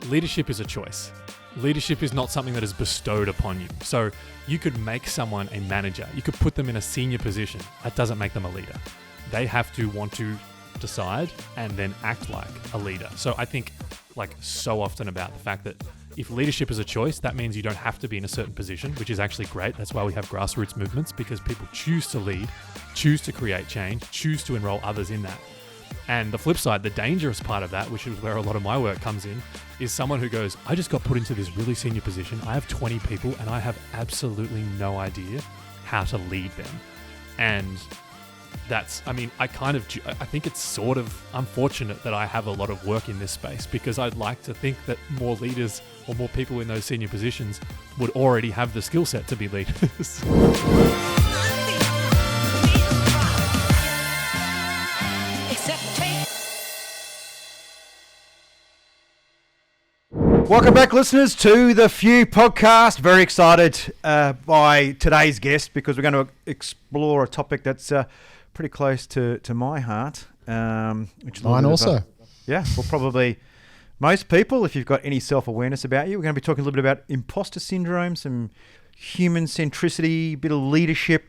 leadership is a choice. Leadership is not something that is bestowed upon you. So you could make someone a manager. You could put them in a senior position. That doesn't make them a leader. They have to want to decide and then act like a leader. So I think so often about the fact that if leadership is a choice, that means you don't have to be in a certain position, which is actually great. That's why we have grassroots movements, because people choose to lead, choose to create change, choose to enroll others in that. And the flip side, the dangerous part of that, which is where a lot of my work comes in, is someone who goes, I just got put into this really senior position. I have 20 people and I have absolutely no idea how to lead them. And I think it's sort of unfortunate that I have a lot of work in this space, because I'd like to think that more leaders or more people in those senior positions would already have the skill set to be leaders. Welcome back, listeners, to the Few podcast. Very excited by today's guest, because we're going to explore a topic that's pretty close to my heart. Which is mine also. Well, probably most people, if you've got any self-awareness about you. We're going to be talking a little bit about imposter syndrome, some human centricity, a bit of leadership.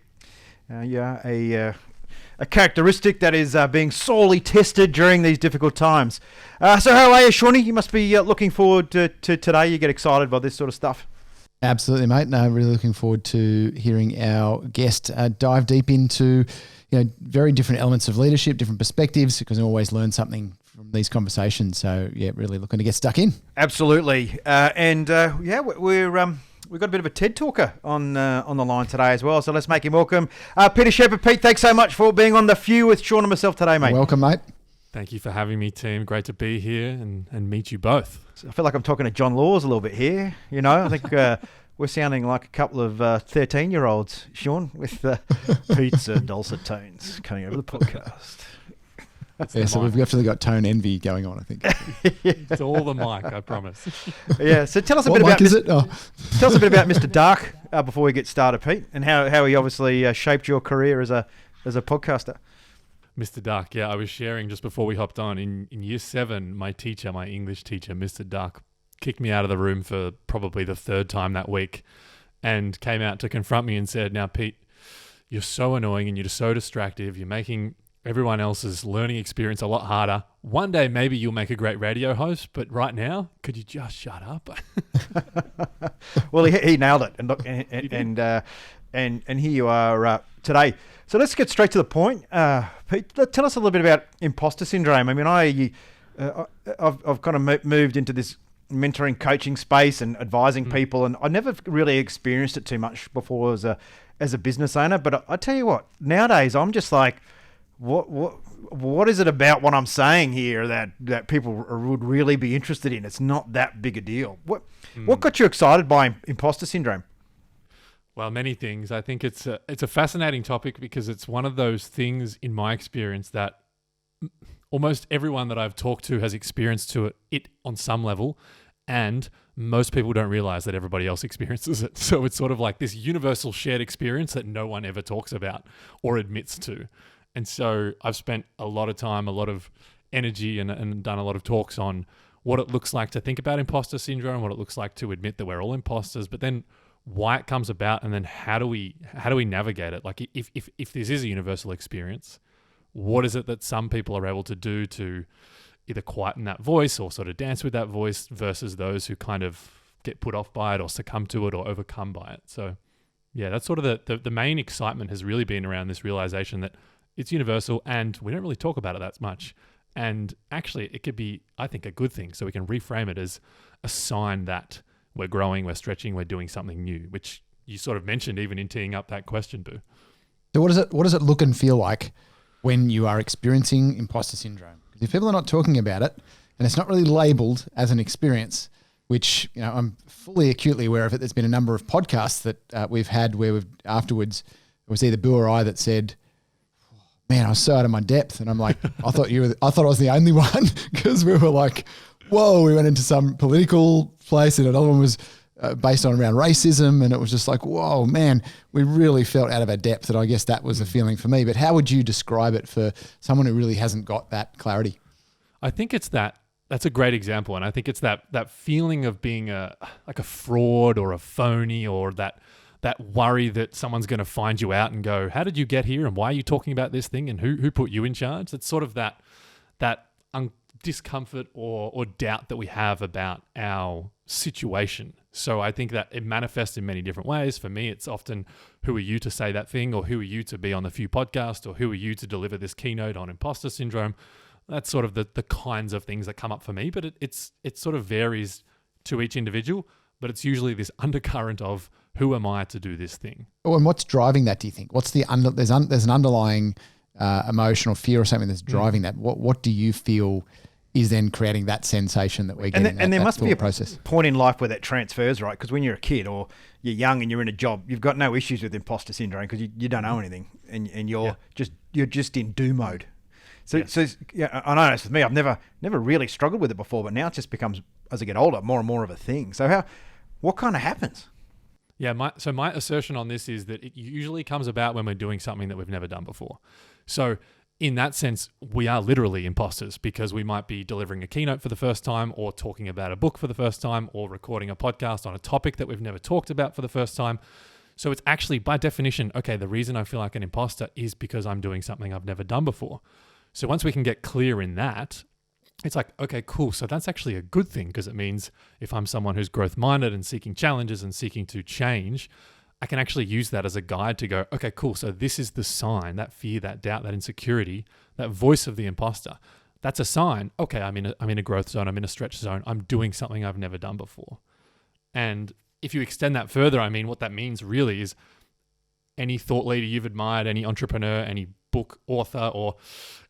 A characteristic that is being sorely tested during these difficult times. So how are you, Shawnee? You must be looking forward to today. You get excited by this sort of stuff. Absolutely, mate. No, really looking forward to hearing our guest dive deep into very different elements of leadership, different perspectives, because I always learn something from these conversations. So, really looking to get stuck in. Absolutely. We've got a bit of a TED talker on the line today as well, so let's make him welcome. Peter Shepherd. Pete, thanks so much for being on The Few with Sean and myself today, mate. Welcome, mate. Thank you for having me, team. Great to be here and meet you both. I feel like I'm talking to John Laws a little bit here. I think we're sounding like a couple of 13-year-olds, Sean, with Pete's dulcet tones coming over the podcast. So we've definitely got tone envy going on, I think. It's all the mic, I promise. Yeah, so tell us a bit about Tell us a bit about Mr. Dark before we get started, Pete, and how he obviously shaped your career as a podcaster. Mr. Dark, I was sharing just before we hopped on. In year 7, my English teacher, Mr. Dark, kicked me out of the room for probably the 3rd time that week, and came out to confront me and said, "Now, Pete, you're so annoying and you're so distractive. You're making everyone else's learning experience a lot harder. One day, maybe you'll make a great radio host, but right now, could you just shut up?" Well, he nailed it, and here you are today. So let's get straight to the point. Pete, tell us a little bit about imposter syndrome. I mean, I've kind of moved into this mentoring, coaching space and advising people, and I never really experienced it too much before as a business owner. But I tell you what, nowadays I'm just like, what is it about what I'm saying here that people would really be interested in? It's not that big a deal. What got you excited by imposter syndrome? Well, many things. I think it's a fascinating topic, because it's one of those things in my experience that almost everyone that I've talked to has experienced it on some level, and most people don't realize that everybody else experiences it. So it's sort of like this universal shared experience that no one ever talks about or admits to. And so I've spent a lot of time, a lot of energy and done a lot of talks on what it looks like to think about imposter syndrome, what it looks like to admit that we're all imposters, but then why it comes about, and then how do we navigate it? Like if this is a universal experience, what is it that some people are able to do to either quieten that voice or sort of dance with that voice, versus those who kind of get put off by it or succumb to it or overcome by it? So that's sort of the main excitement has really been around this realization that it's universal and we don't really talk about it that much. And actually it could be, I think, a good thing. So we can reframe it as a sign that we're growing, we're stretching, we're doing something new, which you sort of mentioned even in teeing up that question, Boo. So what does it look and feel like when you are experiencing imposter syndrome? Because if people are not talking about it and it's not really labeled as an experience, which I'm fully acutely aware of it. There's been a number of podcasts that we've had where it was either Boo or I that said, "Man, I was so out of my depth," and I'm like, I thought I was the only one, because we were like, whoa, we went into some political place, and another one was based on around racism, and it was just like, whoa, man, we really felt out of our depth, and I guess that was the feeling for me. But how would you describe it for someone who really hasn't got that clarity? I think it's that That's a great example, and I think it's that feeling of being like a fraud or a phony, or that worry that someone's going to find you out and go, how did you get here, and why are you talking about this thing, and who put you in charge? It's sort of that discomfort or doubt that we have about our situation. So I think that it manifests in many different ways. For me, it's often, who are you to say that thing, or who are you to be on the Few podcast, or who are you to deliver this keynote on imposter syndrome? That's sort of the kinds of things that come up for me, but it sort of varies to each individual, but it's usually this undercurrent of, who am I to do this thing? Oh, and what's driving that, do you think? What's there's an underlying emotional fear or something that's driving that? What do you feel is then creating that sensation that we're getting? And there must be a process. point in life where that transfers, right? Because when you're a kid or you're young and you're in a job, you've got no issues with imposter syndrome because you don't know anything, and you're just in do mode. So yeah, I know it's with me. I've never really struggled with it before, but now it just becomes, as I get older, more and more of a thing. So what kind of happens? Yeah, my assertion on this is that it usually comes about when we're doing something that we've never done before. So in that sense, we are literally imposters, because we might be delivering a keynote for the first time, or talking about a book for the first time, or recording a podcast on a topic that we've never talked about for the first time. So it's actually, by definition, okay, the reason I feel like an imposter is because I'm doing something I've never done before. So once we can get clear in that, it's like, okay, cool. So that's actually a good thing, because it means if I'm someone who's growth-minded and seeking challenges and seeking to change, I can actually use that as a guide to go, okay, cool. So this is the sign, that fear, that doubt, that insecurity, that voice of the imposter. That's a sign. Okay, I'm in a growth zone. I'm in a stretch zone. I'm doing something I've never done before. And if you extend that further, I mean, what that means really is any thought leader you've admired, any entrepreneur, any book author, or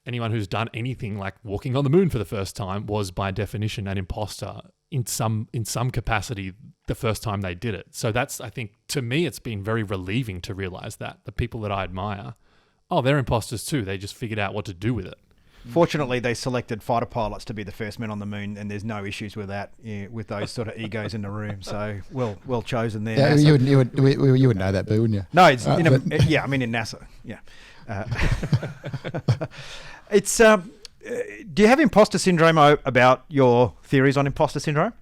anyone who's done anything like walking on the moon for the first time was by definition an imposter in some capacity the first time they did it. So that's, I think, to me, it's been very relieving to realize that the people that I admire, they're imposters too. They just figured out what to do with it. Fortunately, they selected fighter pilots to be the first men on the moon, and there's no issues with that, with those sort of egos in the room. So well chosen there. Yeah, you would know that, Boo, wouldn't you? No, it's in NASA. Yeah. It's do you have imposter syndrome about your theories on imposter syndrome?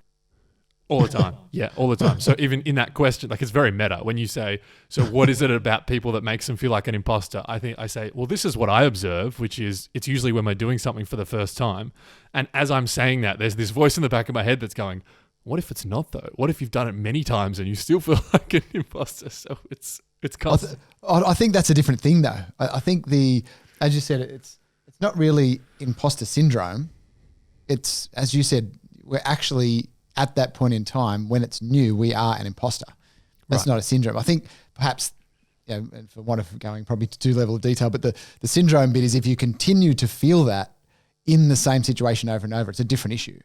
All the time. Yeah, all the time. So even in that question, like, it's very meta when you say, so what is it about people that makes them feel like an imposter? I say, well, this is what I observe, which is it's usually when we're doing something for the first time. And as I'm saying that, there's this voice in the back of my head that's going, what if it's not though? What if you've done it many times and you still feel like an imposter? So it's constant. I think that's a different thing though. I think as you said, it's not really imposter syndrome. It's, as you said, we're actually at that point in time when it's new, we are an imposter. That's not a syndrome. I think perhaps, and for want of going probably to too level of detail, but the syndrome bit is if you continue to feel that in the same situation over and over, it's a different issue.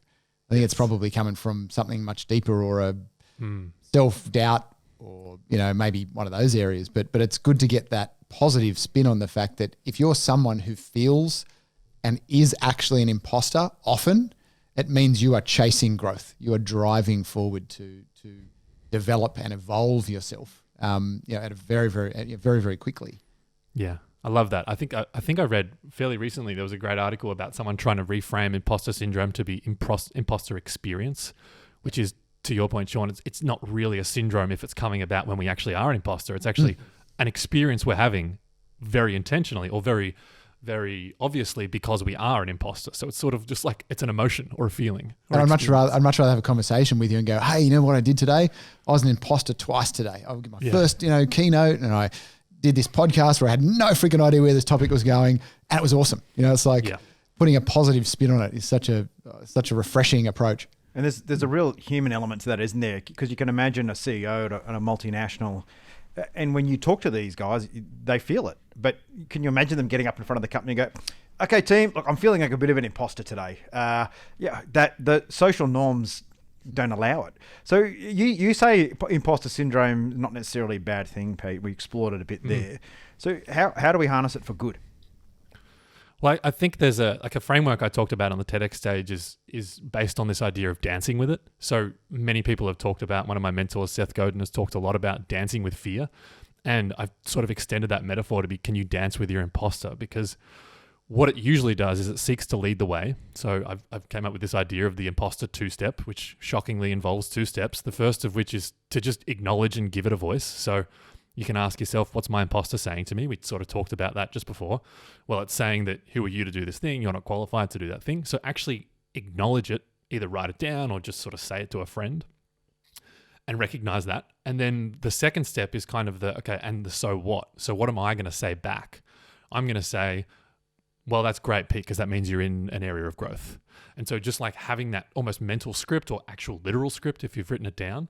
I think it's probably coming from something much deeper, or a self-doubt, or maybe one of those areas. But it's good to get that positive spin on the fact that if you're someone who feels and is actually an imposter often, it means you are chasing growth. You are driving forward to develop and evolve yourself, at a very, very, very, very quickly. Yeah, I love that. I think I read fairly recently, there was a great article about someone trying to reframe imposter syndrome to be imposter experience, which is, to your point, Sean, it's not really a syndrome if it's coming about when we actually are an imposter. It's actually an experience we're having very intentionally, or very, very obviously, because we are an imposter. So it's sort of just like it's an emotion or a feeling. And I'd much rather have a conversation with you and go, hey, you know what I did today? I was an imposter twice today. I get my first, keynote, and I did this podcast where I had no freaking idea where this topic was going, and it was awesome. It's like putting a positive spin on it is such a refreshing approach. And there's a real human element to that, isn't there? Because you can imagine a CEO at a multinational, and when you talk to these guys, they feel it. But can you imagine them getting up in front of the company and go, okay, team, look, I'm feeling like a bit of an imposter today. That the social norms don't allow it. So you say imposter syndrome, not necessarily a bad thing, Pete. We explored it a bit there. So how do we harness it for good? Well, I think there's a framework I talked about on the TEDx stage is based on this idea of dancing with it. So many people have talked about, one of my mentors, Seth Godin, has talked a lot about dancing with fear. And I've sort of extended that metaphor to be, can you dance with your imposter? Because what it usually does is it seeks to lead the way. So I've came up with this idea of the imposter two-step, which shockingly involves 2 steps. The first of which is to just acknowledge and give it a voice. So you can ask yourself, what's my imposter saying to me? We sort of talked about that just before. Well, it's saying that who are you to do this thing? You're not qualified to do that thing. So actually acknowledge it, either write it down or just sort of say it to a friend and recognize that. And then the second step is kind of and the so what? So what am I going to say back? I'm going to say, well, that's great, Pete, because that means you're in an area of growth. And so just like having that almost mental script or actual literal script, if you've written it down,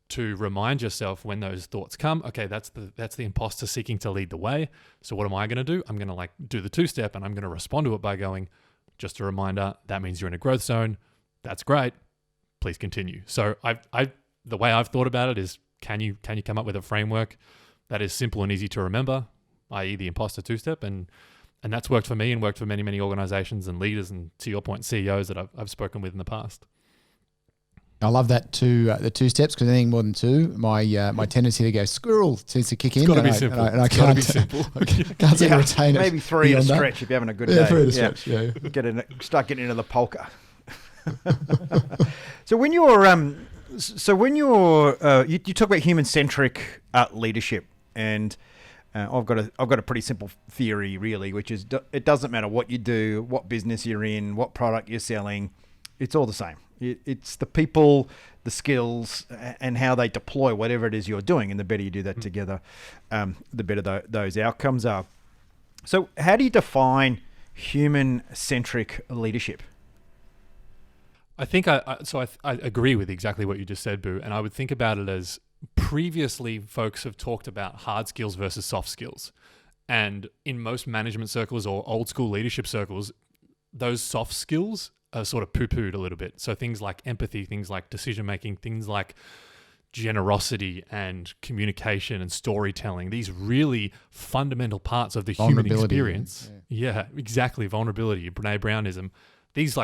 to remind yourself when those thoughts come, okay, that's the imposter seeking to lead the way. So what am I going to do? I'm going to do the 2-step, and I'm going to respond to it by going, just a reminder, that means you're in a growth zone. That's great. Please continue. So the way I've thought about it is, can you come up with a framework that is simple and easy to remember, i.e. the imposter 2-step, and that's worked for me and worked for many, many organizations and leaders and, to your point, CEOs that I've spoken with in the past. I love that the 2 steps, because anything more than 2, my tendency to go squirrel tends to kick in. It's got to be simple. And I can't be simple. Can't seem to retain it. Maybe 3 at a stretch if you're having a good day. 3 at a stretch. Yeah. Start getting into the polka. So when you're you talk about human-centric leadership, and I've got a pretty simple theory really, which is it doesn't matter what you do, what business you're in, what product you're selling, it's all the same. It's the people, the skills, and how they deploy whatever it is you're doing, and the better you do that together, the better those outcomes are. So how do you define human-centric leadership? I think I agree with exactly what you just said, Boo, and I would think about it as previously folks have talked about hard skills versus soft skills. And in most management circles or old school leadership circles, those soft skills are sort of poo-pooed a little bit. So things like empathy, things like decision-making, things like generosity and communication and storytelling, these really fundamental parts of the human experience. Yeah, exactly. Vulnerability, Brene Brownism. These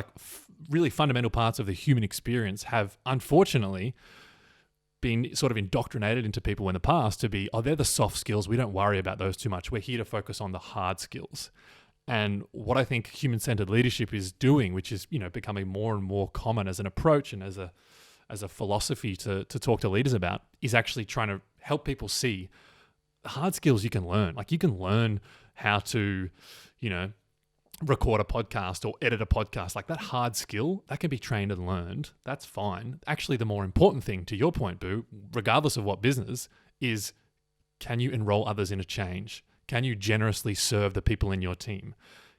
really fundamental parts of the human experience have unfortunately been sort of indoctrinated into people in the past to be, they're the soft skills. We don't worry about those too much. We're here to focus on the hard skills. And what I think human-centered leadership is doing, which is, becoming more and more common as an approach and as a philosophy to talk to leaders about, is actually trying to help people see hard skills you can learn. Like you can learn how to, record a podcast or edit a podcast. Like that hard skill, that can be trained and learned. That's fine. Actually, the more important thing, to your point, Boo, regardless of what business, is can you enroll others in a change? Can you generously serve the people in your team?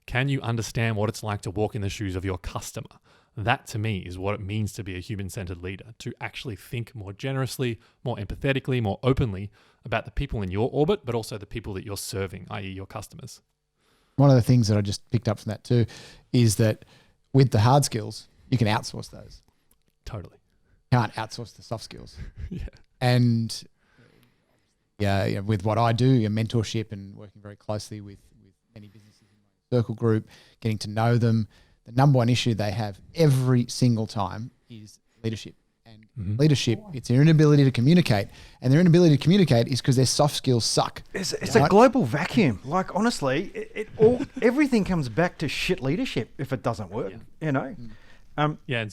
Can you understand what it's like to walk in the shoes of your customer? That, to me, is what it means to be a human-centered leader, to actually think more generously, more empathetically, more openly about the people in your orbit, but also the people that you're serving, i.e. your customers. One of the things that I just picked up from that too is that with the hard skills, you can outsource those. Totally. Can't outsource the soft skills. Yeah. And with what I do, mentorship and working very closely with many businesses in my circle group, getting to know them, the number one issue they have every single time is leadership. And leadership, it's their inability to communicate. And their inability to communicate is because their soft skills suck. It's a global vacuum. Like, honestly, everything comes back to shit leadership if it doesn't work, And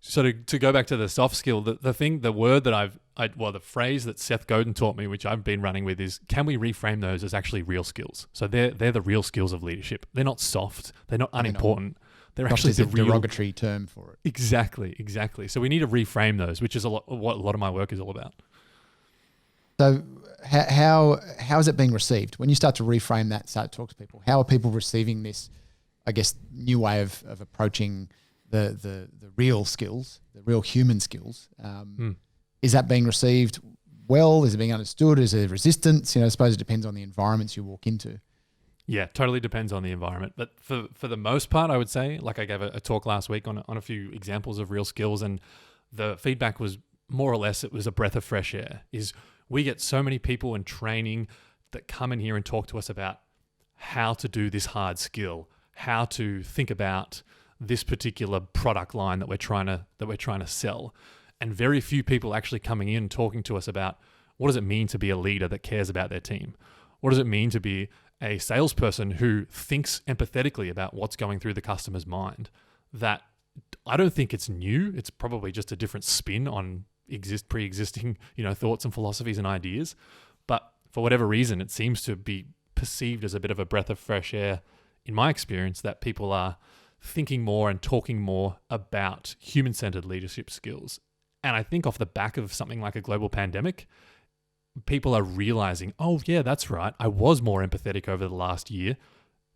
so to go back to the soft skill, the word that the phrase that Seth Godin taught me, which I've been running with, is, can we reframe those as actually real skills? So they're the real skills of leadership. They're not soft. They're not unimportant. They're actually the real derogatory term for it. Exactly. So we need to reframe those, which is what a lot of my work is all about. So how is it being received? When you start to reframe that, start to talk to people, how are people receiving this, I guess, new way of approaching the real skills, the real human skills? Is that being received well? Is it being understood? Is there resistance? I suppose it depends on the environments you walk into. Yeah, totally depends on the environment. But for the most part, I would say, like I gave a talk last week on a few examples of real skills, and the feedback was more or less it was a breath of fresh air. Is we get so many people in training that come in here and talk to us about how to do this hard skill, how to think about this particular product line that we're trying to sell. And very few people actually coming in and talking to us about what does it mean to be a leader that cares about their team? What does it mean to be a salesperson who thinks empathetically about what's going through the customer's mind, that I don't think it's new. It's probably just a different spin on pre-existing, thoughts and philosophies and ideas. But for whatever reason, it seems to be perceived as a bit of a breath of fresh air, in my experience, that people are thinking more and talking more about human-centered leadership skills. And I think off the back of something like a global pandemic, people are realizing, oh yeah, that's right, I was more empathetic over the last year,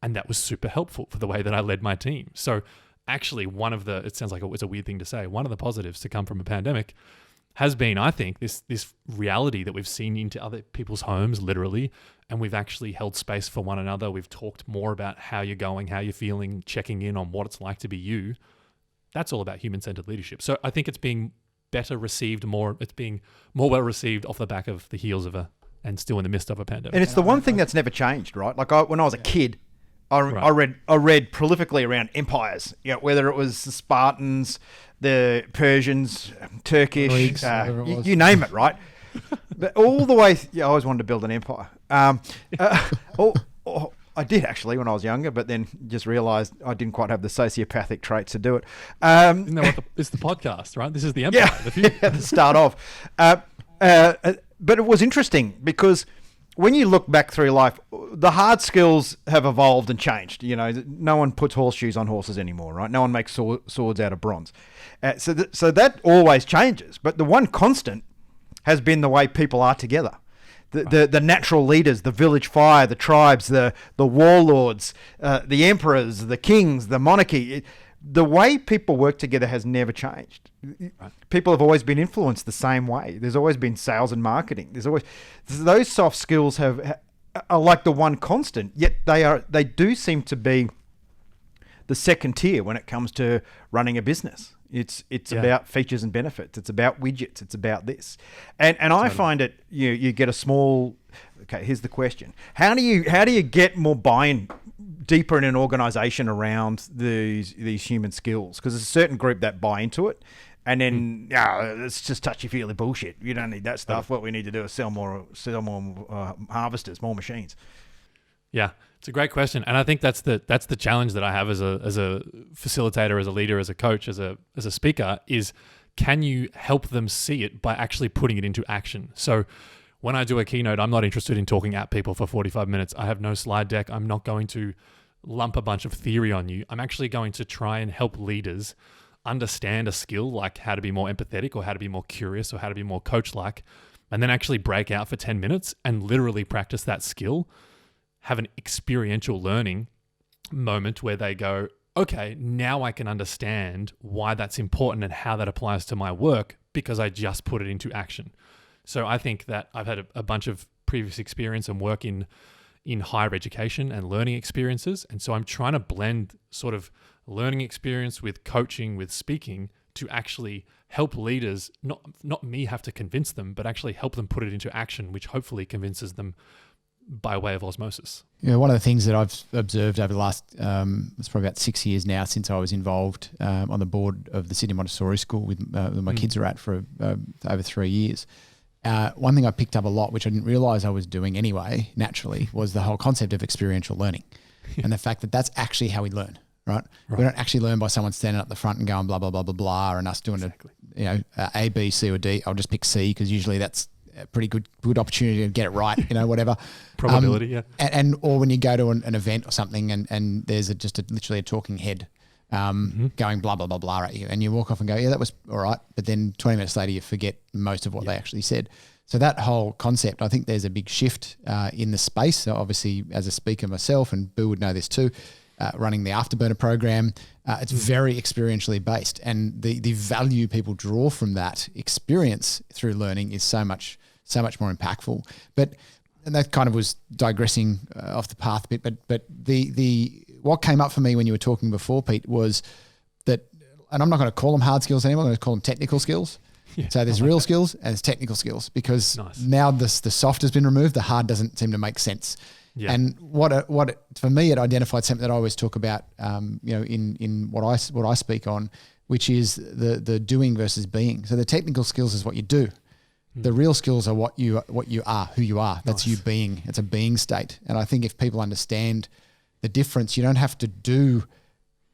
and that was super helpful for the way that I led my team. So actually it sounds like it's a weird thing to say, one of the positives to come from a pandemic has been, I think, this reality that we've seen into other people's homes, literally, and we've actually held space for one another. We've talked more about how you're going, how you're feeling, checking in on what it's like to be you. That's all about human-centered leadership. So I think it's being better received, it's being more well received off the back of the heels of and still in the midst of a pandemic. And it's the one thing that's never changed, right? Like when I was a kid, I read prolifically around empires, whether it was the Spartans, the Persians, Turkish, Greeks, you name it, right? But all the way, I always wanted to build an empire. I did actually when I was younger, but then just realised I didn't quite have the sociopathic traits to do it. Isn't that it's the podcast, right? This is the empire. To start off. But it was interesting because when you look back through life, the hard skills have evolved and changed. No one puts horseshoes on horses anymore, right? No one makes swords out of bronze. So that always changes. But the one constant has been the way people are together. The natural leaders, the village fire, the tribes, the warlords, the emperors, the kings, the monarchy. The way people work together has never changed. Right. People have always been influenced the same way. There's always been sales and marketing. Those soft skills are like the one constant, yet they do seem to be the second tier when it comes to running a business. It's about features and benefits. It's about widgets. It's about this. And I find it, you get a small, okay, here's the question. How do you get more buy-in deeper in an organization around these human skills? Because there's a certain group that buy into it. And then, it's just touchy-feely bullshit. You don't need that stuff. What we need to do is sell more harvesters, more machines. Yeah, it's a great question, and I think that's the challenge that I have as a facilitator, as a leader, as a coach, as a speaker, is can you help them see it by actually putting it into action? So when I do a keynote, I'm not interested in talking at people for 45 minutes. I have no slide deck. I'm not going to lump a bunch of theory on you. I'm actually going to try and help leaders understand a skill like how to be more empathetic or how to be more curious or how to be more coach-like, and then actually break out for 10 minutes and literally practice that skill, have an experiential learning moment where they go, okay, now I can understand why that's important and how that applies to my work because I just put it into action. So I think that I've had a bunch of previous experience and work in higher education and learning experiences. And so I'm trying to blend sort of learning experience with coaching, with speaking, to actually help leaders, not me have to convince them, but actually help them put it into action, which hopefully convinces them by way of osmosis. One of the things that I've observed over the last, it's probably about 6 years now since I was involved on the board of the Sydney Montessori School with my kids are at for over 3 years. One thing I picked up a lot, which I didn't realise I was doing anyway, naturally, was the whole concept of experiential learning and the fact that that's actually how we learn, right? We don't actually learn by someone standing up the front and going blah, blah, blah, blah, blah, and us doing A, B, C, or D. I'll just pick C because usually that's a pretty good opportunity to get it right, whatever. Probability, yeah. And or when you go to an event or something and there's literally a talking head going blah, blah, blah, blah at you. And you walk off and go, yeah, that was all right. But then 20 minutes later, you forget most of what they actually said. So that whole concept, I think there's a big shift in the space. So obviously, as a speaker myself, and Boo would know this too, running the Afterburner program, it's very experientially based. And the value people draw from that experience through learning is so much more impactful. And that kind of was digressing off the path a bit, but the what came up for me when you were talking before, Pete, was that, and I'm not going to call them hard skills anymore, I'm going to call them technical skills. Yeah, so there's real skills and there's technical skills, because now the soft has been removed, the hard doesn't seem to make sense. Yeah. And for me, it identified something that I always talk about, in what I speak on, which is the doing versus being. So the technical skills is what you do. The real skills are what you are, who you are. That's you being. It's a being state. And I think if people understand the difference, you don't have to do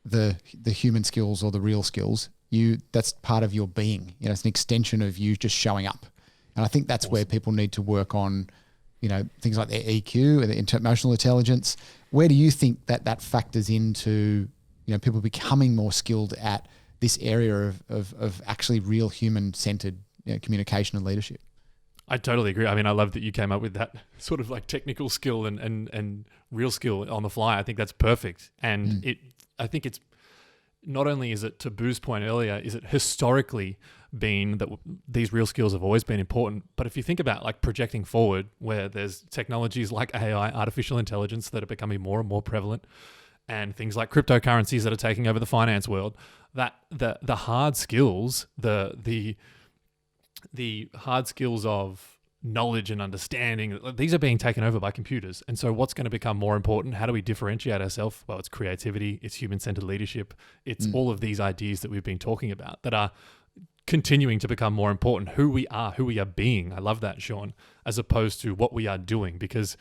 the human skills or the real skills. That's part of your being. It's an extension of you just showing up. And I think that's where people need to work on, things like their EQ, their emotional intelligence. Where do you think that factors into, people becoming more skilled at this area of actually real human-centered communication and leadership? I totally agree. I mean, I love that you came up with that sort of like technical skill and real skill on the fly. I think that's perfect. And I think it's not only is it, to Boo's point earlier, is it historically been that these real skills have always been important. But if you think about like projecting forward, where there's technologies like AI, artificial intelligence, that are becoming more and more prevalent, and things like cryptocurrencies that are taking over the finance world, that the hard skills, the hard skills of knowledge and understanding, these are being taken over by computers. And so what's going to become more important? How do we differentiate ourselves? Well, it's creativity, it's human-centered leadership, it's all of these ideas that we've been talking about that are continuing to become more important. Who we are being. I love that, Sean, as opposed to what we are doing, because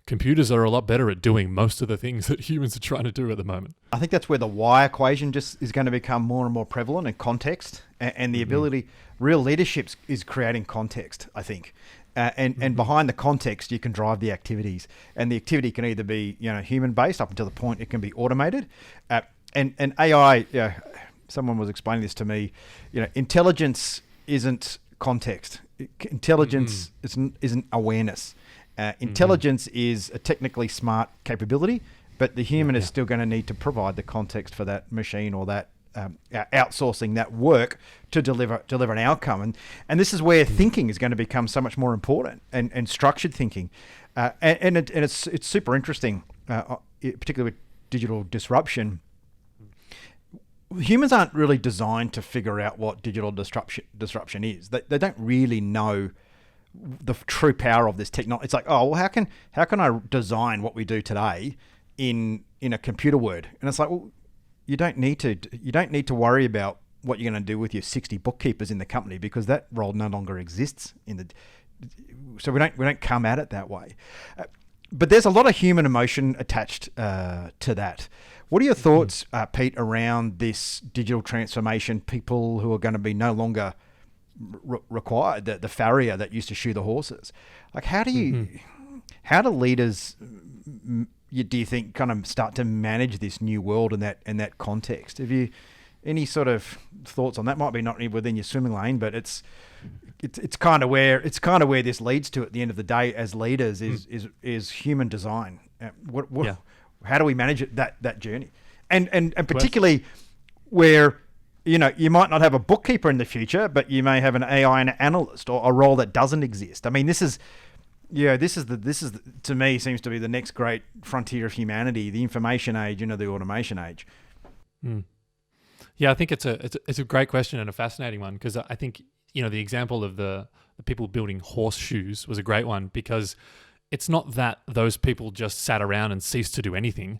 computers are a lot better at doing most of the things that humans are trying to do at the moment. I think that's where the why equation just is going to become more and more prevalent, and context and the ability. Real leadership is creating context, I think. And behind the context, you can drive the activities, and the activity can either be human based up until the point it can be automated, and AI. Someone was explaining this to me. Intelligence isn't context. Intelligence isn't awareness. Intelligence is a technically smart capability, but the human is still going to need to provide the context for that machine or that outsourcing that work to deliver an outcome. And this is where thinking is going to become so much more important, and structured thinking. And it's super interesting, particularly with digital disruption. Humans aren't really designed to figure out what digital disruption is. They don't really know the true power of this technology. It's like, oh, well, how can I design what we do today in a computer word? And it's like, well, you don't need to worry about what you're going to do with your 60 bookkeepers in the company, because that role no longer exists so we don't come at it that way. But there's a lot of human emotion attached to that. What are your thoughts, Pete, around this digital transformation? People who are going to be no longer required, the farrier that used to shoe the horses. Like, how do leaders, do you think, kind of start to manage this new world in that context? Have you any sort of thoughts on that? Might be not within your swimming lane, but it's kind of where this leads to at the end of the day as leaders is human design. How do we manage it, that journey? And particularly where you might not have a bookkeeper in the future, but you may have an AI and analyst, or a role that doesn't exist. I mean, this is to me seems to be the next great frontier of humanity, the information age, the automation age. Yeah, I think it's a great question and a fascinating one, because I think the example of the people building horseshoes was a great one, because it's not that those people just sat around and ceased to do anything.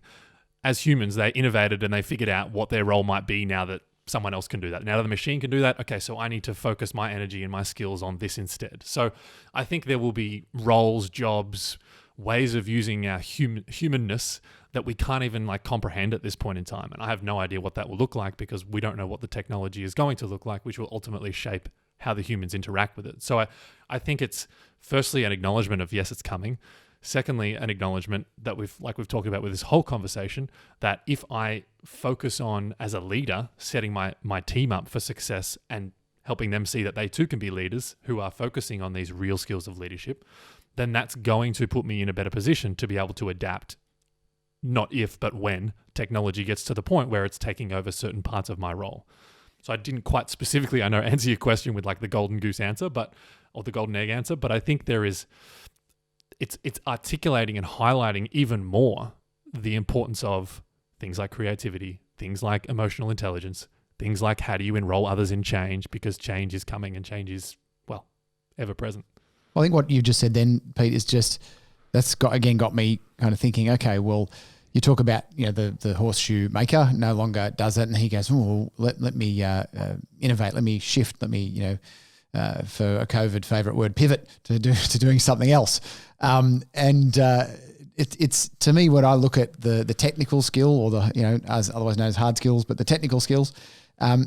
As humans, they innovated and they figured out what their role might be now that someone else can do that. Now that the machine can do that, okay, so I need to focus my energy and my skills on this instead. So I think there will be roles, jobs, ways of using our humanness that we can't even comprehend at this point in time. And I have no idea what that will look like, because we don't know what the technology is going to look like, which will ultimately shape how the humans interact with it. So I think it's firstly an acknowledgement of, yes, it's coming. Secondly, an acknowledgement that we've talked about with this whole conversation, that if I focus on, as a leader, setting my team up for success and helping them see that they too can be leaders who are focusing on these real skills of leadership, then that's going to put me in a better position to be able to adapt, not if, but when technology gets to the point where it's taking over certain parts of my role. So I didn't quite specifically, I know, answer your question with the golden goose answer, or the golden egg answer, but I think there is, it's articulating and highlighting even more the importance of things like creativity, things like emotional intelligence, things like how do you enroll others in change, because change is coming and change is, ever present. I think what you just said then, Pete, is that's got me kind of thinking, okay, well, you talk about, the horseshoe maker no longer does it, and he goes, oh, let me innovate, let me shift, let me, for a COVID favorite word, pivot to doing something else. It's to me, when I look at the technical skill, or the, as otherwise known as hard skills, but the technical skills,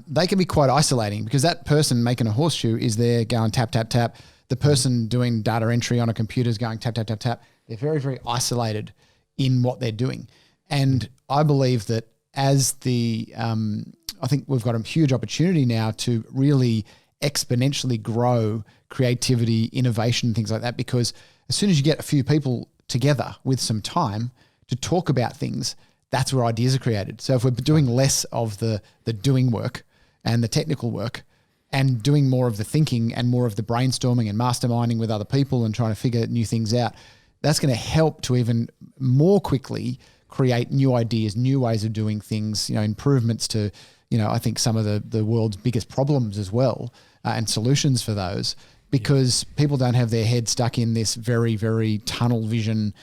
they can be quite isolating, because that person making a horseshoe is there going tap, tap, tap. The person doing data entry on a computer is going tap, tap, tap, tap. They're very, very isolated in what they're doing. And I believe that as I think we've got a huge opportunity now to really exponentially grow creativity, innovation, things like that, because as soon as you get a few people together with some time to talk about things, that's where ideas are created. So if we're doing less of the doing work and the technical work, and doing more of the thinking and more of the brainstorming and masterminding with other people and trying to figure new things out, that's going to help to even more quickly create new ideas, new ways of doing things, improvements to, I think some of the world's biggest problems as well, and solutions for those, because people don't have their head stuck in this very, very tunnel vision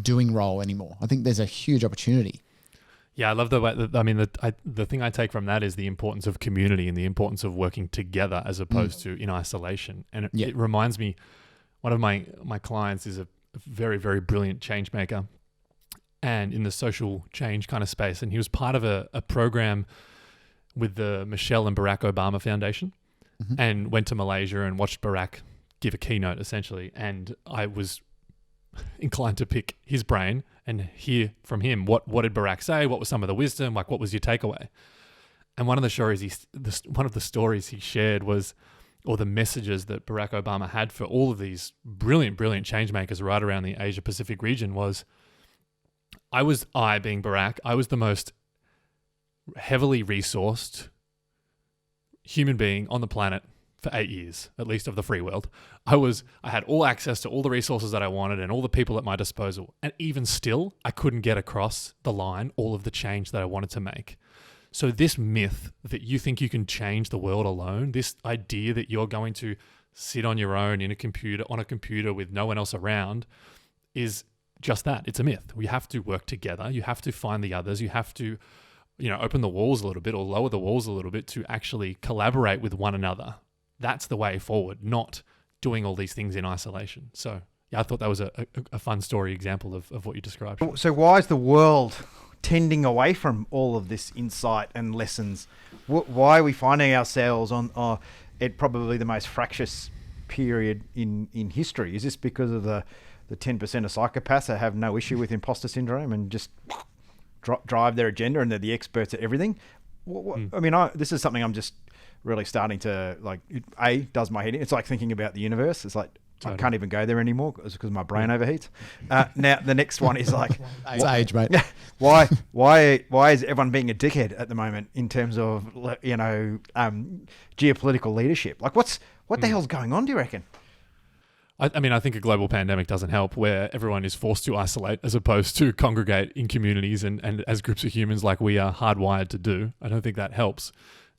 doing role anymore. I think there's a huge opportunity. Yeah, I love the way. The thing I take from that is the importance of community and the importance of working together as opposed to in isolation. And it reminds me, one of my clients is a very, very brilliant change maker, and in the social change kind of space. And he was part of a program with the Michelle and Barack Obama Foundation, and went to Malaysia and watched Barack give a keynote, essentially. And I was inclined to pick his brain and hear from him what did Barack say, what was some of the wisdom, like what was your takeaway. And one of the stories he shared was, or the messages that Barack Obama had for all of these brilliant change makers right around the Asia Pacific region was, being Barack, I was the most heavily resourced human being on the planet for 8 years, at least of the free world. I had all access to all the resources that I wanted and all the people at my disposal. And even still, I couldn't get across the line all of the change that I wanted to make. So this myth that you think you can change the world alone, this idea that you're going to sit on your own on a computer with no one else around, is just that. It's a myth. We have to work together. You have to find the others. You have to, open the walls a little bit or lower the walls a little bit to actually collaborate with one another. That's the way forward, not doing all these things in isolation. So yeah, I thought that was a fun story example of what you described. So why is the world tending away from all of this insight and lessons? Why are we finding ourselves at probably the most fractious period in history? Is this because of the 10% of psychopaths that have no issue with imposter syndrome and just drive their agenda and they're the experts at everything? I mean, this is something I'm just really starting to does my head in. It's like thinking about the universe. It's like, totally. I can't even go there anymore because my brain overheats. Now the next one is like, it's age, mate. Why is everyone being a dickhead at the moment in terms of geopolitical leadership? Like what the hell's going on, do you reckon? I think a global pandemic doesn't help, where everyone is forced to isolate as opposed to congregate in communities and as groups of humans like we are hardwired to do. I don't think that helps.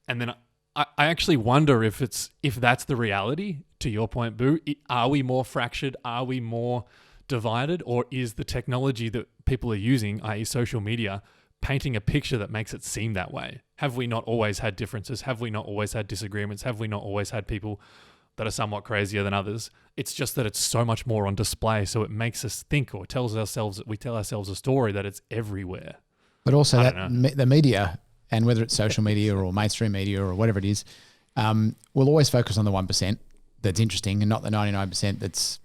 And then I actually wonder if that's the reality, to your point, Boo. Are we more fractured? Are we more divided? Or is the technology that people are using, i.e. social media, painting a picture that makes it seem that way? Have we not always had differences? Have we not always had disagreements? Have we not always had people that are somewhat crazier than others? It's just that it's so much more on display, so it makes us think, or we tell ourselves a story that it's everywhere. But also the media, and whether it's social media or mainstream media or whatever it is, will always focus on the 1% that's interesting and not the 99% that's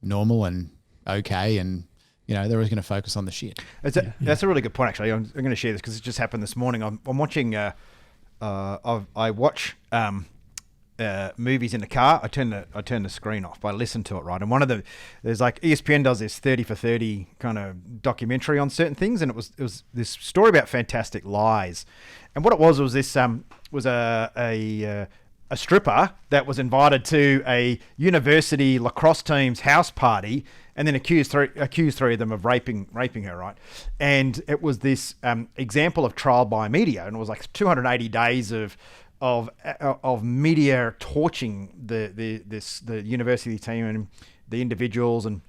normal and okay, and they're always going to focus on the shit. That's a really good point, actually. I'm going to share this because it just happened this morning. I'm watching. I watch movies in the car. I turn the screen off, but I listen to it, right? And there's like ESPN does this 30 for 30 kind of documentary on certain things, and it was this story about fantastic lies. And what it was this was a stripper that was invited to a university lacrosse team's house party, and then accused three of them of raping her, right? And it was this example of trial by media, and it was like 280 days of media torching the university team and the individuals, and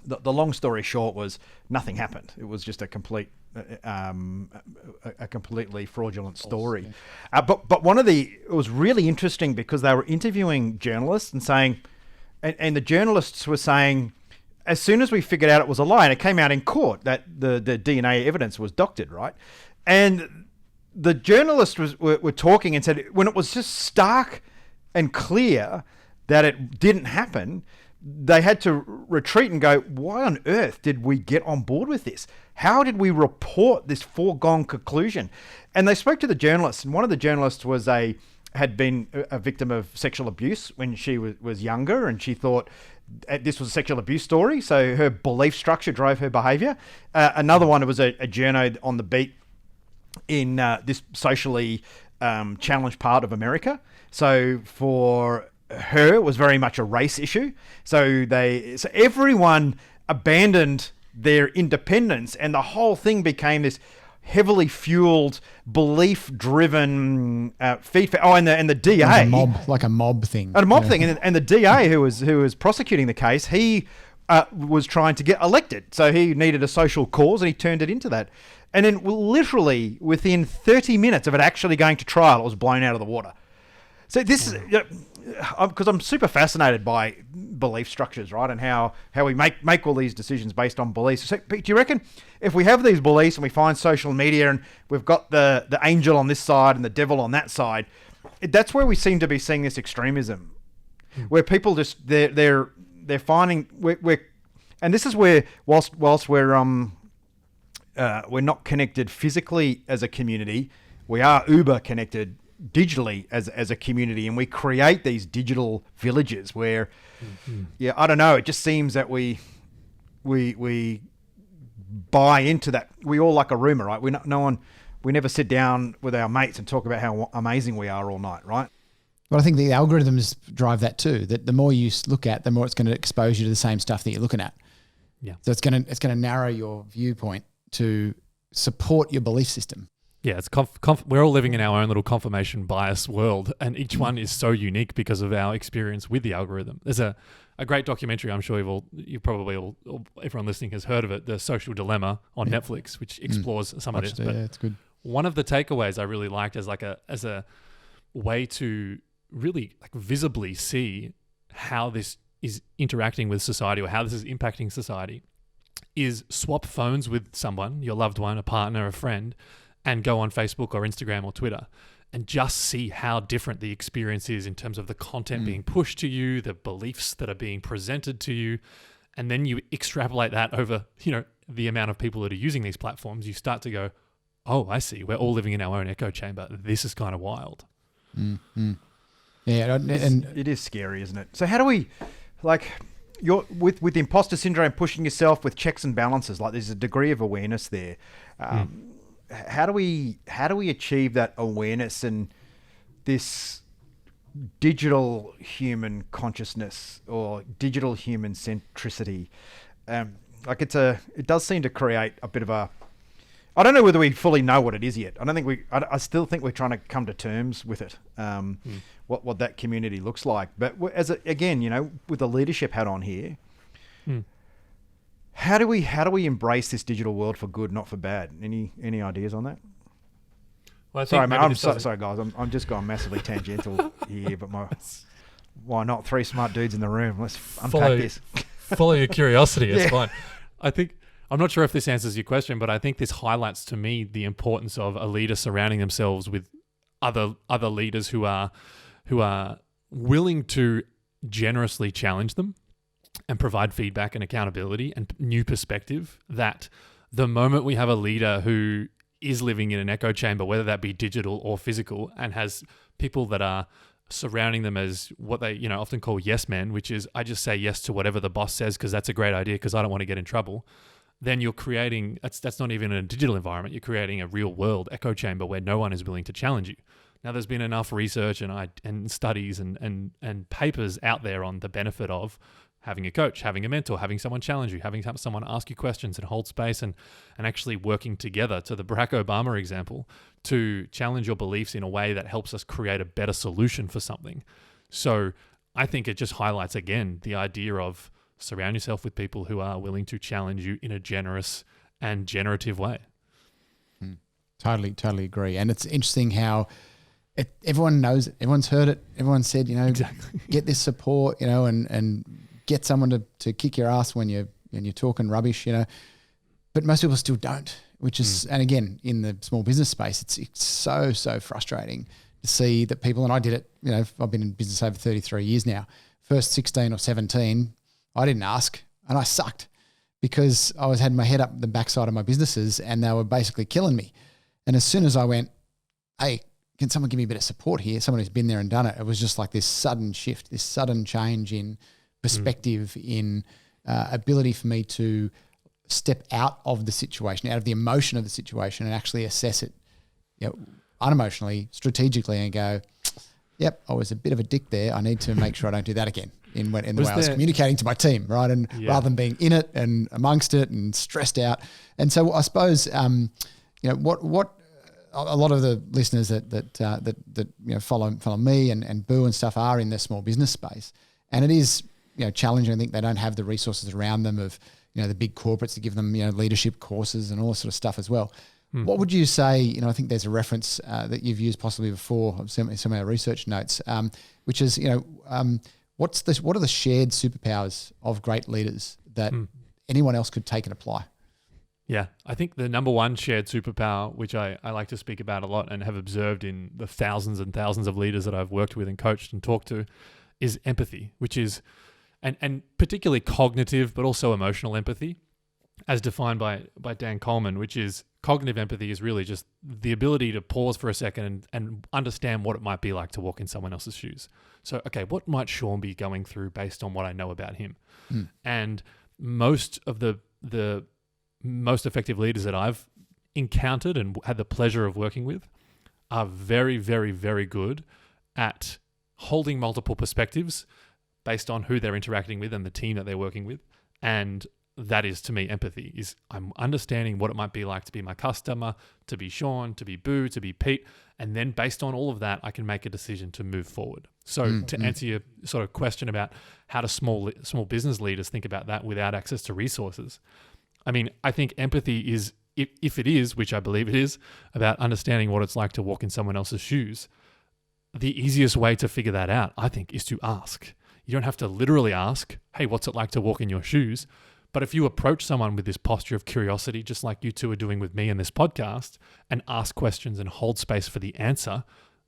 the long story short was nothing happened. It was just a completely fraudulent story. But it was really interesting because they were interviewing journalists and saying, and the journalists were saying, as soon as we figured out it was a lie, and it came out in court that the DNA evidence was doctored, right? And the journalists were talking and said, when it was just stark and clear that it didn't happen, they had to retreat and go, why on earth did we get on board with this? How did we report this foregone conclusion? And they spoke to the journalists, and one of the journalists had been a victim of sexual abuse when she was younger, and she thought this was a sexual abuse story, so her belief structure drove her behaviour. Another one was a journo on the beat in this socially challenged part of America. So for her, it was very much a race issue. So everyone abandoned their independence, and the whole thing became this heavily fueled, belief-driven feed. And the DA, like a mob thing, and the DA who was prosecuting the case, he was trying to get elected, so he needed a social cause, and he turned it into that. And then, literally within 30 minutes of it actually going to trial, it was blown out of the water. So this is because I'm super fascinated by belief structures, right? And how we make all these decisions based on beliefs. So, do you reckon if we have these beliefs and we find social media and we've got the angel on this side and the devil on that side, that's where we seem to be seeing this extremism, where people just they're finding we're and this is where whilst we're not connected physically as a community, we are uber connected digitally as a community, and we create these digital villages where I don't know, it just seems that we buy into that. We all like a rumor, right? We never sit down with our mates and talk about how amazing we are all night, right? Well, I think the algorithms drive that too, that the more you look at, the more it's going to expose you to the same stuff that you're looking at. Yeah. So it's going to narrow your viewpoint to support your belief system. Yeah, it's we're all living in our own little confirmation bias world, and each one is so unique because of our experience with the algorithm. There's a great documentary, I'm sure everyone listening has heard of it, The Social Dilemma on Netflix, which explores some of this. But it's good. One of the takeaways I really liked as a way to really visibly see how this is interacting with society or how this is impacting society is swap phones with someone, your loved one, a partner, a friend, and go on Facebook or Instagram or Twitter and just see how different the experience is in terms of the content being pushed to you, the beliefs that are being presented to you. And then you extrapolate that over, the amount of people that are using these platforms. You start to go, oh, I see. We're all living in our own echo chamber. This is kind of wild. Mm-hmm. Yeah. And it is scary, isn't it? So how do we, with imposter syndrome, pushing yourself with checks and balances, there's a degree of awareness there. How do we achieve that awareness and this digital human consciousness or digital human centricity? It does seem to create a bit of a, I don't know whether we fully know what it is yet. I still think we're trying to come to terms with it. What that community looks like. But again, with the leadership hat on here, how do we embrace this digital world for good, not for bad? Any ideas on that? Well, sorry, man. Sorry, guys. I'm just going massively tangential here, but why not? Three smart dudes in the room. Let's unpack this. Follow your curiosity. It's fine. I'm not sure if this answers your question, but I think this highlights to me the importance of a leader surrounding themselves with other leaders who are willing to generously challenge them and provide feedback and accountability and new perspective. That the moment we have a leader who is living in an echo chamber, whether that be digital or physical, and has people that are surrounding them as what they often call yes men, which is I just say yes to whatever the boss says because that's a great idea because I don't want to get in trouble, then you're creating, that's not even in a digital environment, you're creating a real world echo chamber where no one is willing to challenge you. Now, there's been enough research and studies and papers out there on the benefit of having a coach, having a mentor, having someone challenge you, having someone ask you questions and hold space and actually working together, to the Barack Obama example, to challenge your beliefs in a way that helps us create a better solution for something. So I think it just highlights again the idea of surround yourself with people who are willing to challenge you in a generous and generative way. Totally agree. And it's interesting how everyone knows it. Everyone's heard it. Everyone said, Exactly. get this support, and get someone to kick your ass when you're talking rubbish, But most people still don't, which is, and again, in the small business space, it's so frustrating to see that people, and I did it, I've been in business over 33 years now. First 16 or 17, I didn't ask and I sucked because I had my head up the backside of my businesses and they were basically killing me. And as soon as I went, hey, can someone give me a bit of support here? Someone who's been there and done it. It was just like this sudden shift, this sudden change in perspective, in ability for me to step out of the situation, out of the emotion of the situation, and actually assess it, unemotionally, strategically, and go, yep, I was a bit of a dick there. I need to make sure I don't do that again in the way I was communicating to my team, right? And rather than being in it and amongst it and stressed out. And so I suppose, what a lot of the listeners that follow me and Boo and stuff are in the small business space, and it is challenging. I think they don't have the resources around them of the big corporates to give them leadership courses and all this sort of stuff as well. What would you say? I think there's a reference that you've used possibly before of some of our research notes, which is what are the shared superpowers of great leaders that anyone else could take and apply? Yeah, I think the number one shared superpower, which I like to speak about a lot and have observed in the thousands and thousands of leaders that I've worked with and coached and talked to, is empathy, which is, and particularly cognitive, but also emotional empathy, as defined by Dan Coleman, which is cognitive empathy is really just the ability to pause for a second and understand what it might be like to walk in someone else's shoes. So, okay, what might Sean be going through based on what I know about him? And most of the most effective leaders that I've encountered and had the pleasure of working with are very, very, very good at holding multiple perspectives based on who they're interacting with and the team that they're working with. And that is, to me, empathy, is I'm understanding what it might be like to be my customer, to be Sean, to be Boo, to be Pete. And then based on all of that, I can make a decision to move forward. So to answer your sort of question about how do small business leaders think about that without access to resources, I mean, I think empathy is, if it is, which I believe it is, about understanding what it's like to walk in someone else's shoes, the easiest way to figure that out, I think, is to ask. You don't have to literally ask, hey, what's it like to walk in your shoes? But if you approach someone with this posture of curiosity, just like you two are doing with me in this podcast, and ask questions and hold space for the answer,